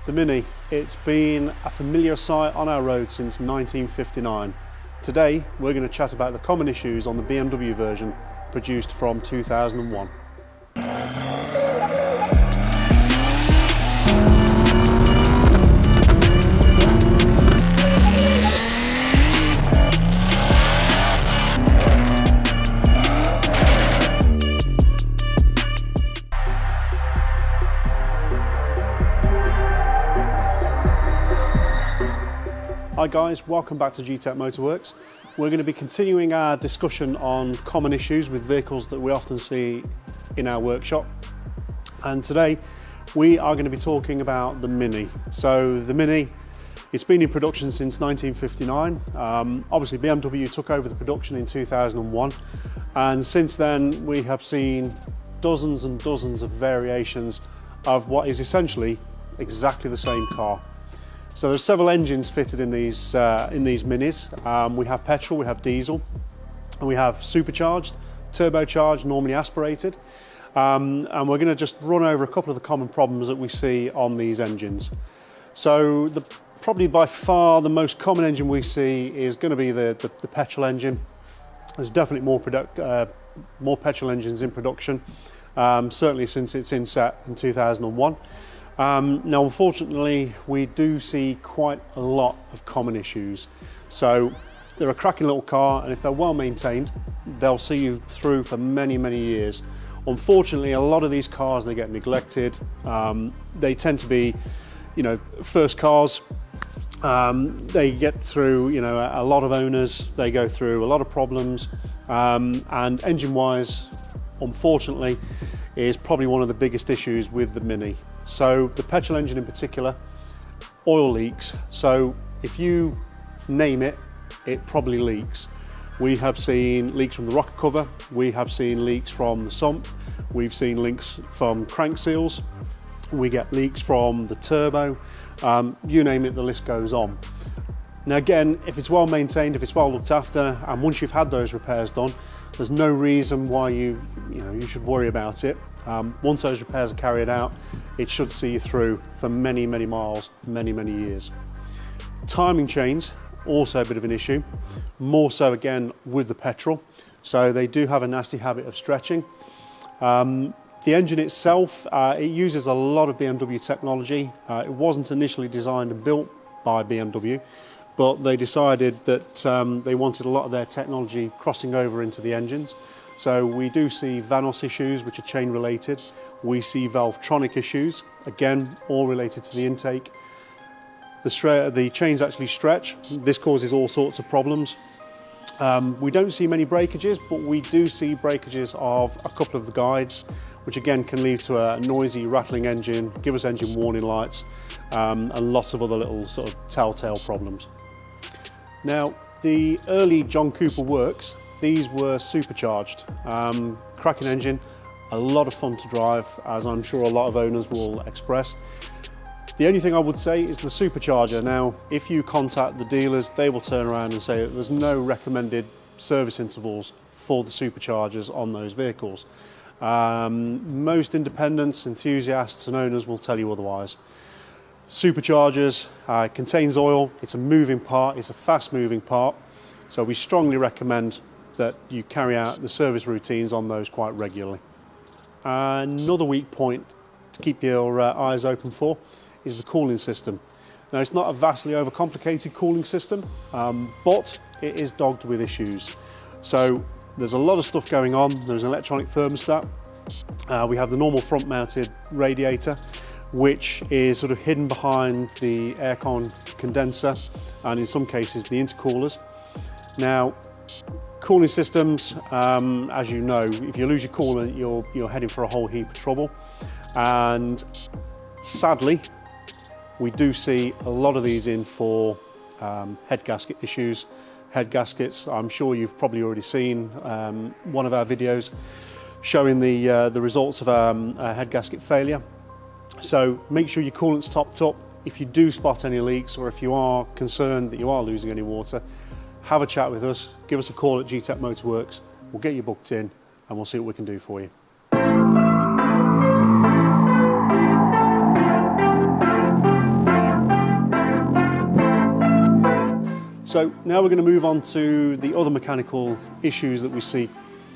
The Mini, it's been a familiar sight on our road since 1959. Today we're going to chat about the common issues on the BMW version produced from 2001. Hi guys, welcome back to GTEC Motorworks. We're going to be continuing our discussion on common issues with vehicles that we often see in our workshop. And today we are going to be talking about the Mini. So the Mini, it's been in production since 1959. Obviously BMW took over the production in 2001. And since then we have seen dozens and dozens of variations of what is essentially exactly the same car. So there's several engines fitted in these Minis. We have petrol, we have diesel, and we have supercharged, turbocharged, normally aspirated. And we're going to just run over a couple of the common problems that we see on these engines. So probably by far the most common engine we see is going to be the petrol engine. There's definitely more petrol engines in production, certainly since its inset in 2001. Now unfortunately we do see quite a lot of common issues. So they're a cracking little car, and if they're well maintained they'll see you through for many years. Unfortunately a lot of these cars, they get neglected. They tend to be, first cars. They get through a lot of owners, they go through a lot of problems, and engine wise unfortunately is probably one of the biggest issues with the Mini. So the petrol engine in particular, oil leaks. So if you name it, it probably leaks. We have seen leaks from the rocker cover, we have seen leaks from the sump, we've seen leaks from crank seals, we get leaks from the turbo, you name it, the list goes on. Now again, if it's well maintained, if it's well looked after, and once you've had those repairs done, there's no reason why you should worry about it. Once those repairs are carried out, it should see you through for many miles, many years. Timing chains, also a bit of an issue, more so again with the petrol. So they do have a nasty habit of stretching. The engine itself, it uses a lot of BMW technology. It wasn't initially designed and built by BMW, but they decided that they wanted a lot of their technology crossing over into the engines. So we do see VANOS issues, which are chain related. We see Valvetronic issues, again, all related to the intake. The chains actually stretch. This causes all sorts of problems. We don't see many breakages, but we do see breakages of a couple of the guides, which again can lead to a noisy, rattling engine, give us engine warning lights, and lots of other little sort of telltale problems. Now, the early John Cooper works, these were supercharged. Cracking engine, a lot of fun to drive, as I'm sure a lot of owners will express. The only thing I would say is the supercharger. Now, if you contact the dealers, they will turn around and say that there's no recommended service intervals for the superchargers on those vehicles. Most independents, enthusiasts and owners will tell you otherwise. Superchargers contains oil, it's a moving part, it's a fast moving part, so we strongly recommend that you carry out the service routines on those quite regularly. Another weak point to keep your eyes open for is the cooling system. Now it's not a vastly overcomplicated cooling system, but it is dogged with issues. So there's a lot of stuff going on. There's an electronic thermostat. We have the normal front mounted radiator, which is sort of hidden behind the aircon condenser and in some cases the intercoolers. Now, cooling systems, as you know, if you lose your coolant, you're heading for a whole heap of trouble. And sadly, we do see a lot of these in for head gasket issues. Head gaskets, I'm sure you've probably already seen one of our videos showing the results of a head gasket failure. So make sure your coolant's topped up. If you do spot any leaks, or if you are concerned that you are losing any water, have a chat with us, give us a call at GTEC Motorworks, we'll get you booked in and we'll see what we can do for you. So now we're going to move on to the other mechanical issues that we see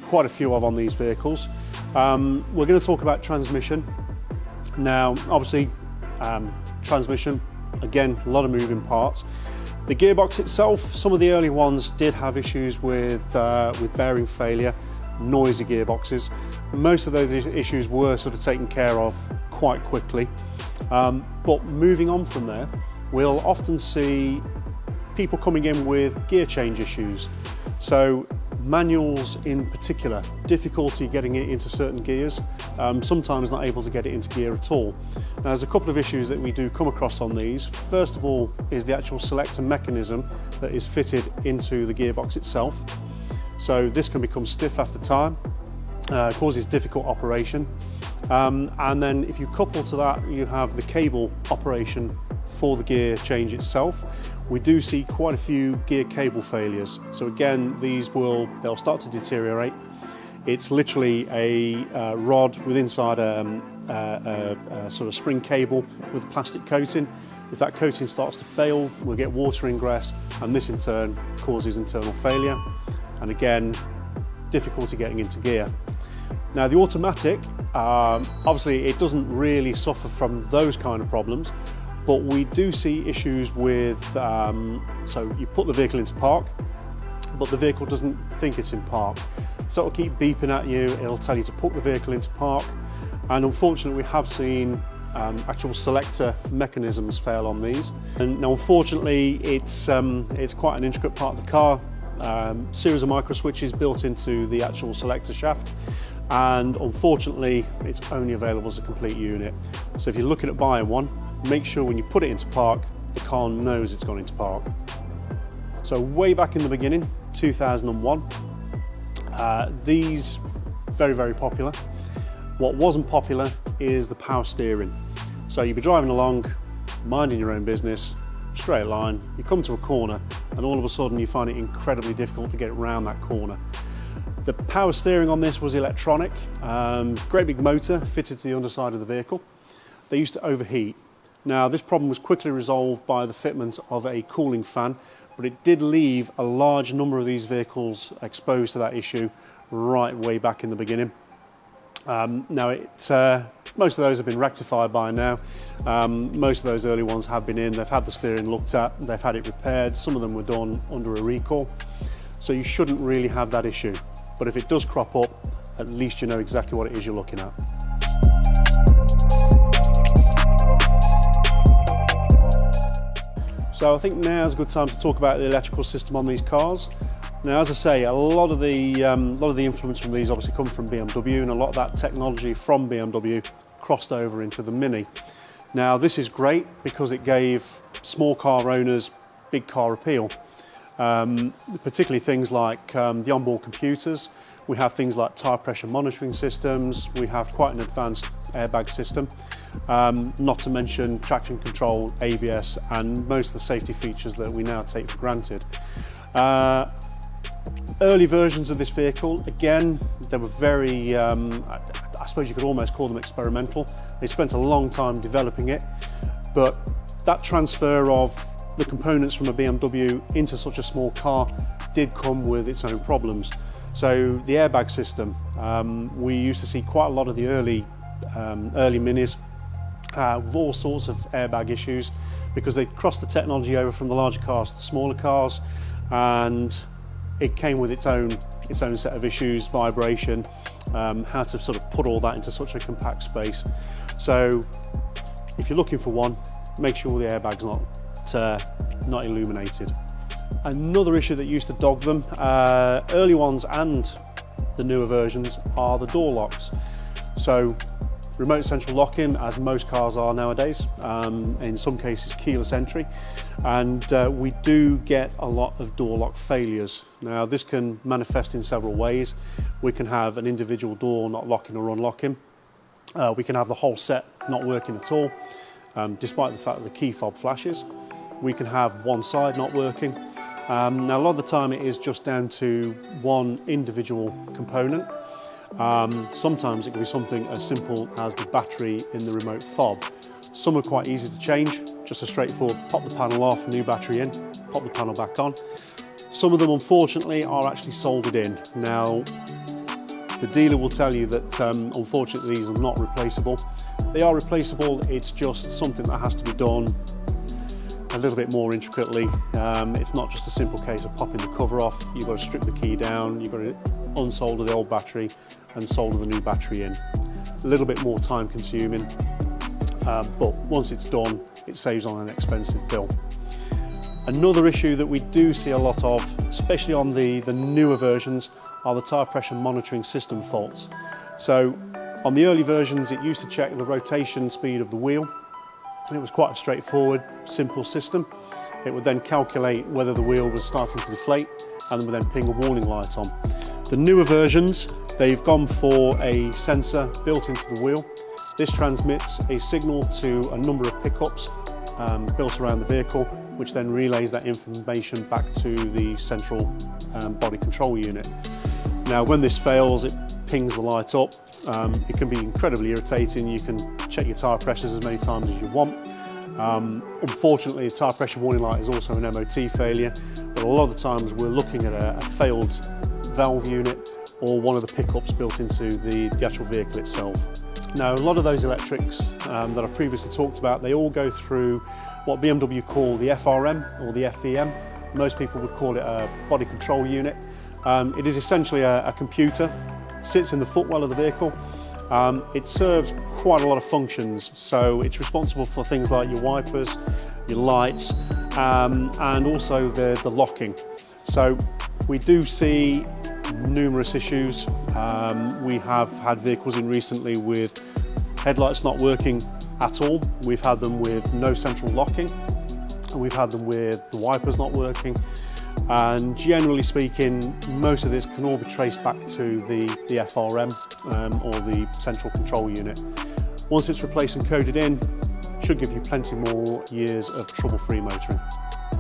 quite a few of on these vehicles. We're going to talk about transmission. Now, obviously, transmission, again, a lot of moving parts. The gearbox itself, some of the early ones did have issues with bearing failure, noisy gearboxes. Most of those issues were sort of taken care of quite quickly. But moving on from there, we'll often see people coming in with gear change issues. So manuals in particular, difficulty getting it into certain gears, sometimes not able to get it into gear at all. Now, there's a couple of issues that we do come across on these. First of all is the actual selector mechanism that is fitted into the gearbox itself. So this can become stiff after time, causes difficult operation. And then if you couple to that, you have the cable operation for the gear change itself. We do see quite a few gear cable failures. So again, they'll start to deteriorate. It's literally a rod with inside a sort of spring cable with a plastic coating. If that coating starts to fail, we'll get water ingress, and this in turn causes internal failure. And again, difficulty getting into gear. Now, the automatic, obviously it doesn't really suffer from those kind of problems, but we do see issues with, so you put the vehicle into park, but the vehicle doesn't think it's in park. So it'll keep beeping at you, it'll tell you to put the vehicle into park, and unfortunately we have seen actual selector mechanisms fail on these. And now unfortunately it's quite an intricate part of the car, series of micro switches built into the actual selector shaft, and unfortunately it's only available as a complete unit. So if you're looking at buying one, make sure when you put it into park, the car knows it's gone into park. So way back in the beginning, 2001, these very, very popular. What wasn't popular is the power steering. So you'd be driving along, minding your own business, straight line, you come to a corner, and all of a sudden you find it incredibly difficult to get around that corner. The power steering on this was electronic, great big motor fitted to the underside of the vehicle. They used to overheat. Now, this problem was quickly resolved by the fitment of a cooling fan, but it did leave a large number of these vehicles exposed to that issue right way back in the beginning. Now, most of those have been rectified by now. Most of those early ones have been in, they've had the steering looked at, they've had it repaired, some of them were done under a recall. So you shouldn't really have that issue. But if it does crop up, at least you know exactly what it is you're looking at. So I think now's a good time to talk about the electrical system on these cars. Now, as I say, a lot of the influence from these obviously come from BMW, and a lot of that technology from BMW crossed over into the Mini. Now, this is great because it gave small car owners big car appeal. Particularly things like the onboard computers. We have things like tyre pressure monitoring systems. We have quite an advanced airbag system. Not to mention traction control, ABS, and most of the safety features that we now take for granted. Early versions of this vehicle, again, they were very, I suppose you could almost call them experimental. They spent a long time developing it, but that transfer of the components from a BMW into such a small car did come with its own problems. So the airbag system, we used to see quite a lot of the early Minis with all sorts of airbag issues because they crossed the technology over from the larger cars to the smaller cars, and it came with its own set of issues, vibration, how to sort of put all that into such a compact space. So if you're looking for one, make sure the airbag's not illuminated. Another issue that used to dog them, early ones and the newer versions, are the door locks. So remote central lock-in, as most cars are nowadays, in some cases keyless entry, and we do get a lot of door lock failures. Now, this can manifest in several ways. We can have an individual door not locking or unlocking. We can have the whole set not working at all, despite the fact that the key fob flashes. We can have one side not working. Now, a lot of the time it is just down to one individual component. Sometimes it can be something as simple as the battery in the remote fob. Some are quite easy to change just a straightforward pop the panel off, new battery in, pop the panel back on. Some of them unfortunately are actually soldered in. Now the dealer will tell you that unfortunately these are not replaceable. They are replaceable, it's just something that has to be done a little bit more intricately. It's not just a simple case of popping the cover off. You've got to strip the key down, you've got to unsolder the old battery and solder the new battery in. A little bit more time consuming, but once it's done, it saves on an expensive bill. Another issue that we do see a lot of, especially on the newer versions, are the tyre pressure monitoring system faults. So on the early versions, it used to check the rotation speed of the wheel. It was quite a straightforward, simple system. It would then calculate whether the wheel was starting to deflate and would then ping a warning light on. The newer versions, they've gone for a sensor built into the wheel. This transmits a signal to a number of pickups built around the vehicle, which then relays that information back to the central body control unit. Now, when this fails, it pings the light up. It can be incredibly irritating. You can check your tyre pressures as many times as you want. Unfortunately, a tyre pressure warning light is also an MOT failure, but a lot of the times we're looking at a failed valve unit or one of the pickups built into the actual vehicle itself. Now, a lot of those electrics that I've previously talked about, they all go through what BMW call the FRM or the FEM. Most people would call it a body control unit. It is essentially a computer, sits in the footwell of the vehicle. It serves quite a lot of functions, so it's responsible for things like your wipers, your lights, and also the locking. So we do see numerous issues. We have had vehicles in recently with headlights not working at all. We've had them with no central locking, and we've had them with the wipers not working. And generally speaking, most of this can all be traced back to the FRM or the central control unit. Once it's replaced and coded in, should give you plenty more years of trouble-free motoring.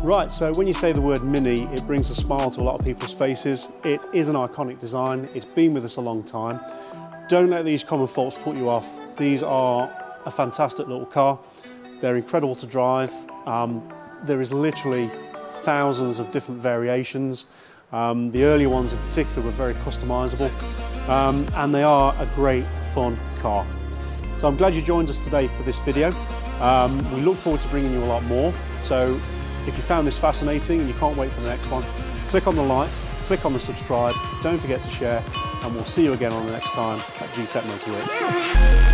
Right, so when you say the word Mini, it brings a smile to a lot of people's faces. It is an iconic design, it's been with us a long time. Don't let these common faults put you off. These are a fantastic little car. They're incredible to drive. There is literally thousands of different variations. The earlier ones in particular were very customizable, and they are a great fun car. So I'm glad you joined us today for this video. We look forward to bringing you a lot more. So if you found this fascinating and you can't wait for the next one, click on the like, click on the subscribe, don't forget to share, and we'll see you again on the next time at GTEC Motorworks.